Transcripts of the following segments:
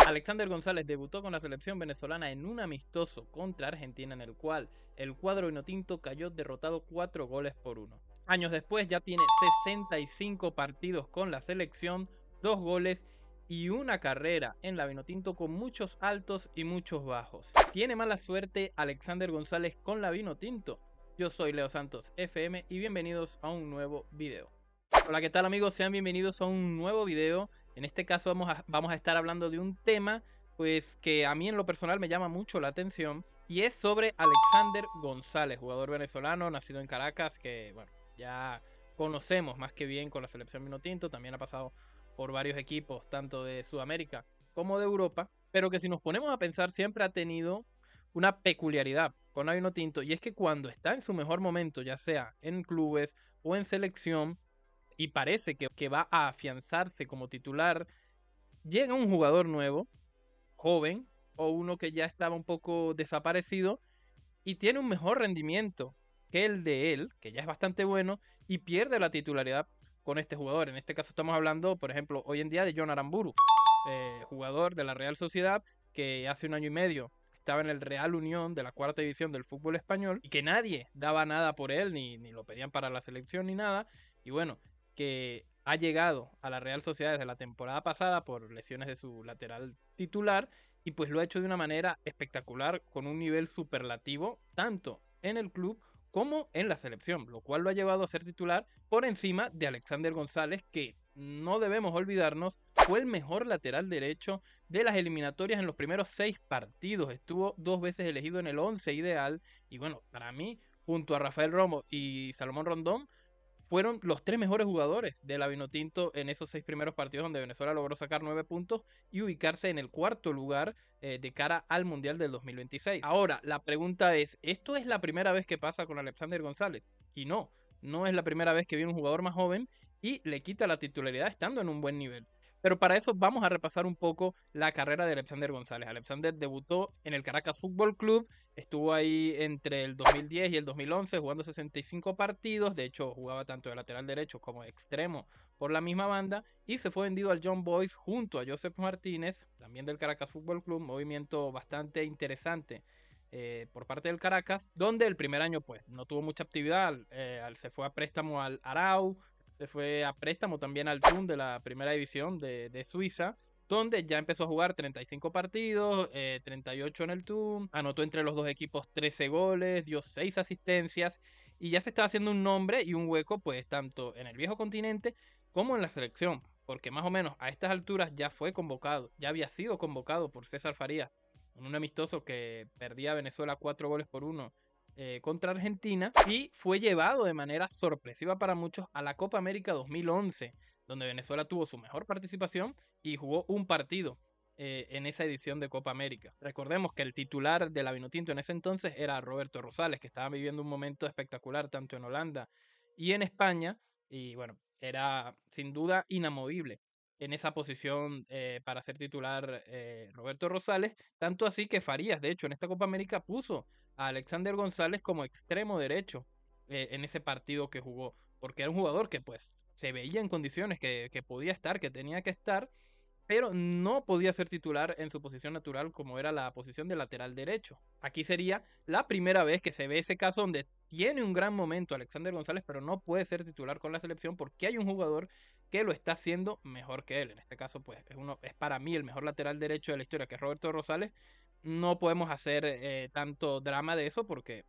Alexander González debutó con la selección venezolana en un amistoso contra Argentina en el cual el cuadro vinotinto cayó derrotado 4-1. Años después ya tiene 65 partidos con la selección, 2 goles y una carrera en la vinotinto con muchos altos y muchos bajos. ¿Tiene mala suerte Alexander González con la vinotinto? Yo soy Leo Santos FM y bienvenidos a un nuevo video. Hola, ¿qué tal amigos? Sean bienvenidos a un nuevo video. En este caso vamos a estar hablando de un tema pues que a mí en lo personal me llama mucho la atención y es sobre Alexander González, jugador venezolano nacido en Caracas que bueno, ya conocemos más que bien con la selección vinotinto, también ha pasado por varios equipos tanto de Sudamérica como de Europa, pero que si nos ponemos a pensar siempre ha tenido una peculiaridad con la vinotinto y es que cuando está en su mejor momento, ya sea en clubes o en selección, y parece que va a afianzarse como titular, llega un jugador nuevo, joven, o uno que ya estaba un poco desaparecido y tiene un mejor rendimiento que el de él, que ya es bastante bueno, y pierde la titularidad con este jugador. En este caso estamos hablando, por ejemplo, hoy en día de John Aramburu, jugador de la Real Sociedad, que hace un año y medio estaba en el Real Unión de la cuarta división del fútbol español y que nadie daba nada por él, ni lo pedían para la selección ni nada. Y bueno, que ha llegado a la Real Sociedad desde la temporada pasada por lesiones de su lateral titular y pues lo ha hecho de una manera espectacular con un nivel superlativo tanto en el club como en la selección, lo cual lo ha llevado a ser titular por encima de Alexander González, que no debemos olvidarnos fue el mejor lateral derecho de las eliminatorias en los primeros 6 partidos, estuvo 2 veces elegido en el 11 ideal y bueno, para mí junto a Rafael Romo y Salomón Rondón fueron los 3 mejores jugadores de la Vinotinto en esos 6 primeros partidos donde Venezuela logró sacar 9 puntos y ubicarse en el cuarto lugar de cara al Mundial del 2026. Ahora, la pregunta es, ¿esto es la primera vez que pasa con Alexander González? Y no, no es la primera vez que viene un jugador más joven y le quita la titularidad estando en un buen nivel. Pero para eso vamos a repasar un poco la carrera de Alexander González. Alexander debutó en el Caracas Fútbol Club, estuvo ahí entre el 2010 y el 2011 jugando 65 partidos, de hecho jugaba tanto de lateral derecho como de extremo por la misma banda y se fue vendido al Young Boys junto a Joseph Martínez, también del Caracas Fútbol Club, movimiento bastante interesante por parte del Caracas, donde el primer año pues no tuvo mucha actividad, se fue a préstamo al Arau, se fue a préstamo también al Thun de la primera división de Suiza, donde ya empezó a jugar 35 partidos, 38 en el Thun, anotó entre los dos equipos 13 goles, dio 6 asistencias y ya se estaba haciendo un nombre y un hueco pues tanto en el viejo continente como en la selección, porque más o menos a estas alturas ya fue convocado, ya había sido convocado por César Farías en un amistoso que perdía a Venezuela 4-1 contra Argentina y fue llevado de manera sorpresiva para muchos a la Copa América 2011, donde Venezuela tuvo su mejor participación y jugó un partido en esa edición de Copa América. Recordemos que el titular de la Vinotinto en ese entonces era Roberto Rosales, que estaba viviendo un momento espectacular tanto en Holanda y en España, y bueno, era sin duda inamovible en esa posición para ser titular Roberto Rosales, tanto así que Farías, de hecho, en esta Copa América puso a Alexander González como extremo derecho en ese partido que jugó, porque era un jugador que pues se veía en condiciones que podía estar, que tenía que estar, pero no podía ser titular en su posición natural como era la posición de lateral derecho. Aquí sería la primera vez que se ve ese caso donde tiene un gran momento Alexander González, pero no puede ser titular con la selección porque hay un jugador que lo está haciendo mejor que él. En este caso, pues es para mí el mejor lateral derecho de la historia, que es Roberto Rosales. No podemos hacer tanto drama de eso porque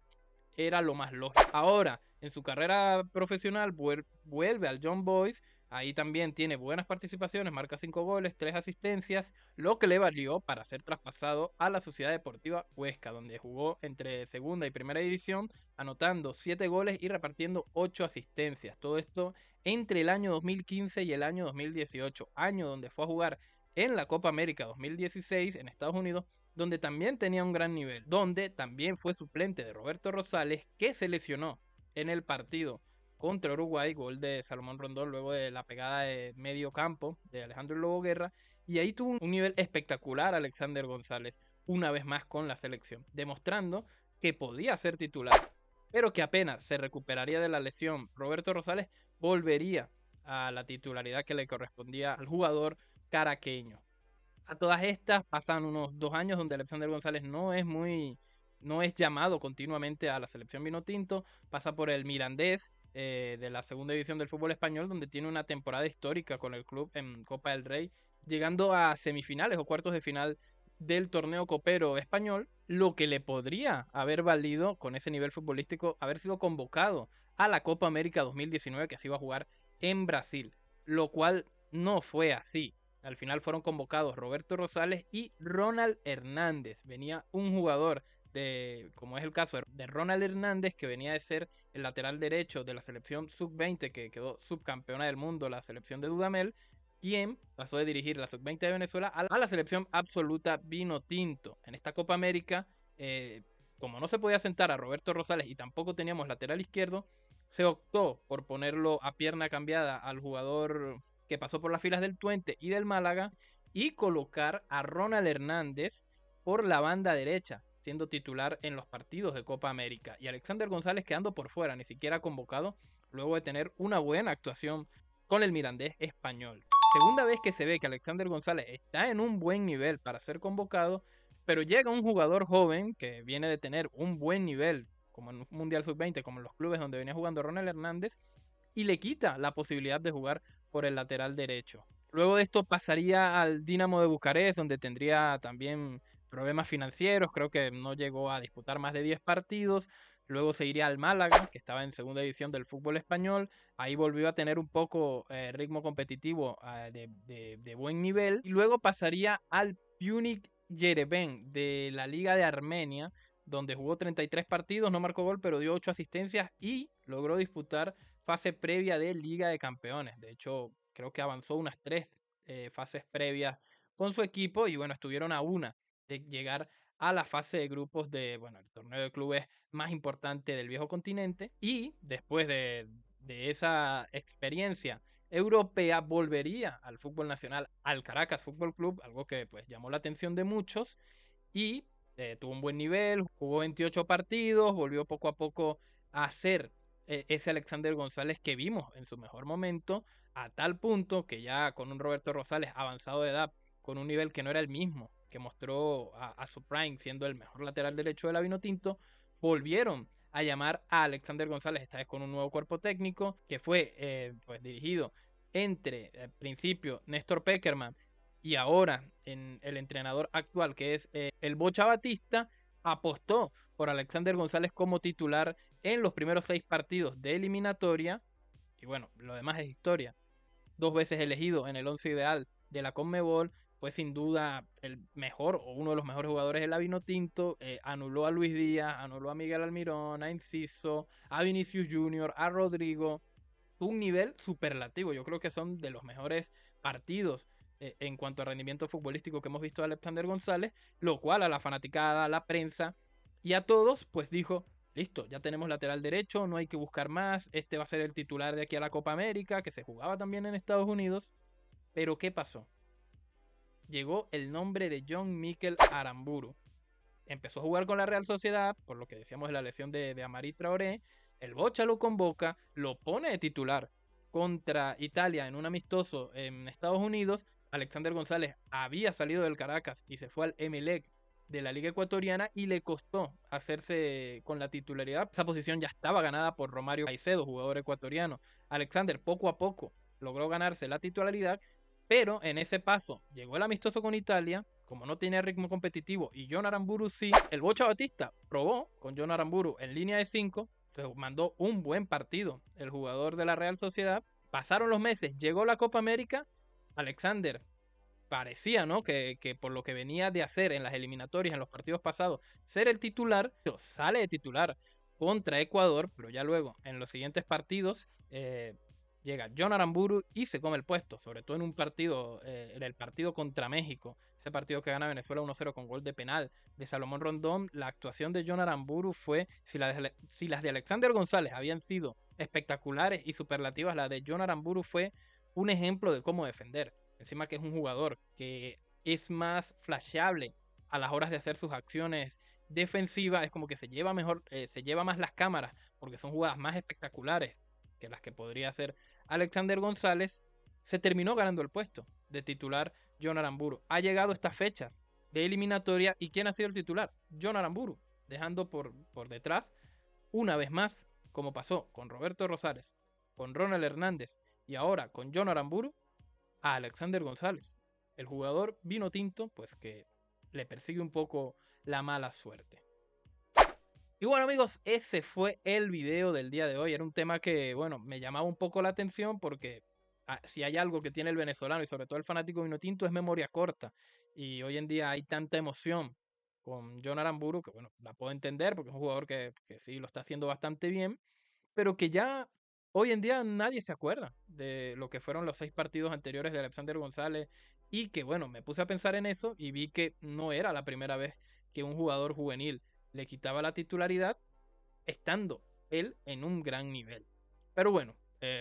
era lo más lógico. Ahora, en su carrera profesional, vuelve al Young Boys. Ahí también tiene buenas participaciones, marca 5 goles, 3 asistencias, lo que le valió para ser traspasado a la Sociedad Deportiva Huesca, donde jugó entre segunda y primera división, anotando 7 goles y repartiendo 8 asistencias. Todo esto entre el año 2015 y el año 2018, año donde fue a jugar en la Copa América 2016 en Estados Unidos, donde también tenía un gran nivel, donde también fue suplente de Roberto Rosales, que se lesionó en el partido contra Uruguay, gol de Salomón Rondón luego de la pegada de medio campo de Alejandro Lobo Guerra, y ahí tuvo un nivel espectacular Alexander González, una vez más con la selección, demostrando que podía ser titular, pero que apenas se recuperaría de la lesión, Roberto Rosales volvería a la titularidad que le correspondía al jugador caraqueño. A todas estas pasan unos 2 años donde Alexander González no es llamado continuamente a la selección vinotinto, pasa por el Mirandés de la segunda división del fútbol español, donde tiene una temporada histórica con el club en Copa del Rey, llegando a semifinales o cuartos de final del torneo copero español, lo que le podría haber valido con ese nivel futbolístico haber sido convocado a la Copa América 2019 que se iba a jugar en Brasil, lo cual no fue así. Al final fueron convocados Roberto Rosales y Ronald Hernández. Venía un jugador como es el caso de Ronald Hernández, que venía de ser el lateral derecho de la selección sub-20, que quedó subcampeona del mundo, la selección de Dudamel, quien pasó de dirigir la sub-20 de Venezuela a la selección absoluta vino tinto. En esta Copa América, como no se podía sentar a Roberto Rosales y tampoco teníamos lateral izquierdo, se optó por ponerlo a pierna cambiada al jugador que pasó por las filas del Twente y del Málaga y colocar a Ronald Hernández por la banda derecha, siendo titular en los partidos de Copa América, y Alexander González quedando por fuera, ni siquiera convocado, luego de tener una buena actuación con el Mirandés español. Segunda vez que se ve que Alexander González está en un buen nivel para ser convocado, pero llega un jugador joven que viene de tener un buen nivel, como en un Mundial Sub-20, como en los clubes donde venía jugando Ronald Hernández, y le quita la posibilidad de jugar por el lateral derecho. Luego de esto pasaría al Dinamo de Bucarest, donde tendría también problemas financieros, creo que no llegó a disputar más de 10 partidos. Luego se iría al Málaga, que estaba en segunda división del fútbol español. Ahí volvió a tener un poco ritmo competitivo de buen nivel. Y luego pasaría al Punic Yerevan de la Liga de Armenia, donde jugó 33 partidos, no marcó gol, pero dio 8 asistencias y logró disputar fase previa de Liga de Campeones. De hecho, creo que avanzó unas 3 fases previas con su equipo y bueno, estuvieron a una de llegar a la fase de grupos de, bueno, el torneo de clubes más importante del viejo continente, y después de esa experiencia europea volvería al fútbol nacional, al Caracas Fútbol Club, algo que pues llamó la atención de muchos, y tuvo un buen nivel, jugó 28 partidos, volvió poco a poco a ser ese Alexander González que vimos en su mejor momento, a tal punto que ya con un Roberto Rosales avanzado de edad, con un nivel que no era el mismo que mostró a su prime siendo el mejor lateral derecho de la Vinotinto, volvieron a llamar a Alexander González, esta vez con un nuevo cuerpo técnico que fue pues dirigido entre al principio Néstor Peckerman y ahora en el entrenador actual, que es el Bocha Batista, apostó por Alexander González como titular en los primeros 6 partidos de eliminatoria. Y bueno, lo demás es historia. 2 veces elegido en el 11 ideal de la Conmebol, fue sin duda el mejor o uno de los mejores jugadores del Vinotinto. Anuló a Luis Díaz, anuló a Miguel Almirón, a Enciso, a Vinicius Junior, a Rodrigo. Un nivel superlativo. Yo creo que son de los mejores partidos en cuanto a rendimiento futbolístico que hemos visto de Alexander González, lo cual a la fanaticada, a la prensa y a todos, pues dijo, listo, ya tenemos lateral derecho, no hay que buscar más, este va a ser el titular de aquí a la Copa América, que se jugaba también en Estados Unidos. Pero ¿qué pasó? Llegó el nombre de John Mikel Aramburu. Empezó a jugar con la Real Sociedad, por lo que decíamos de la lesión de Amari Traoré. El Bocha lo convoca, lo pone de titular contra Italia en un amistoso en Estados Unidos. Alexander González había salido del Caracas y se fue al Emelec de la Liga Ecuatoriana y le costó hacerse con la titularidad. Esa posición ya estaba ganada por Romario Caicedo, jugador ecuatoriano. Alexander poco a poco logró ganarse la titularidad, pero en ese paso llegó el amistoso con Italia, como no tenía ritmo competitivo y John Aramburu sí, el Bocha Batista probó con John Aramburu en línea de 5, entonces mandó un buen partido el jugador de la Real Sociedad. Pasaron los meses, llegó la Copa América, Alexander parecía, ¿no? Que por lo que venía de hacer en las eliminatorias, en los partidos pasados, ser el titular, sale de titular contra Ecuador, pero ya luego en los siguientes partidos llega John Aramburu y se come el puesto, sobre todo en un partido, en el partido contra México, ese partido que gana Venezuela 1-0 con gol de penal de Salomón Rondón. La actuación de John Aramburu fue, si las de Alexander González habían sido espectaculares y superlativas, la de John Aramburu fue un ejemplo de cómo defender. Encima que es un jugador que es más flasheable a las horas de hacer sus acciones defensivas, es como que se lleva mejor, se lleva más las cámaras, porque son jugadas más espectaculares que las que podría hacer Alexander González. Se terminó ganando el puesto de titular John Aramburu. Ha llegado a estas fechas de eliminatoria y ¿quién ha sido el titular? John Aramburu, dejando por detrás, una vez más, como pasó con Roberto Rosales, con Ronald Hernández y ahora con John Aramburu, a Alexander González, el jugador vino tinto, pues que le persigue un poco la mala suerte. Y bueno amigos, ese fue el video del día de hoy. Era un tema que, bueno, me llamaba un poco la atención porque si hay algo que tiene el venezolano y sobre todo el fanático vinotinto es memoria corta. Y hoy en día hay tanta emoción con John Aramburu que, bueno, la puedo entender porque es un jugador que sí lo está haciendo bastante bien, pero que ya hoy en día nadie se acuerda de lo que fueron los 6 partidos anteriores de Alexander González y que, bueno, me puse a pensar en eso y vi que no era la primera vez que un jugador juvenil le quitaba la titularidad estando él en un gran nivel. Pero bueno,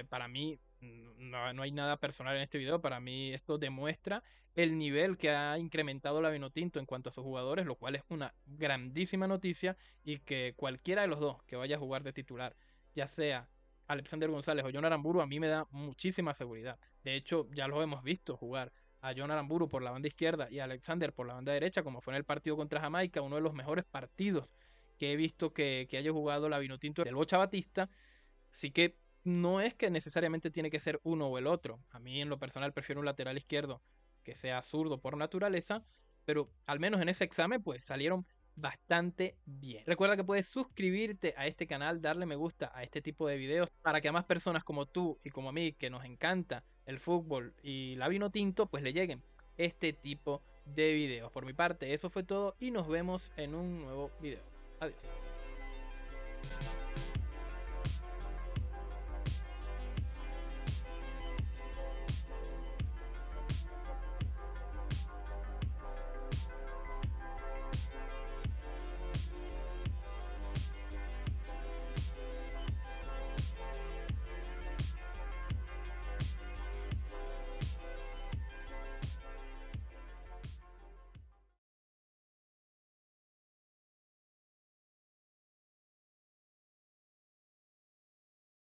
para mí no hay nada personal en este video. Para mí esto demuestra el nivel que ha incrementado la Vinotinto en cuanto a sus jugadores, lo cual es una grandísima noticia y que cualquiera de los dos que vaya a jugar de titular, ya sea Alexander González o John Aramburu, a mí me da muchísima seguridad. De hecho, ya lo hemos visto jugar a John Aramburu por la banda izquierda y a Alexander por la banda derecha, como fue en el partido contra Jamaica, uno de los mejores partidos que he visto que haya jugado la Vinotinto del Bocha Batista. Así que no es que necesariamente tiene que ser uno o el otro. A mí en lo personal prefiero un lateral izquierdo que sea zurdo por naturaleza, pero al menos en ese examen pues salieron bastante bien. Recuerda que puedes suscribirte a este canal, darle me gusta a este tipo de videos para que a más personas como tú y como a mí que nos encanta el fútbol y la Vinotinto pues le lleguen este tipo de videos. Por mi parte eso fue todo y nos vemos en un nuevo video. Adiós.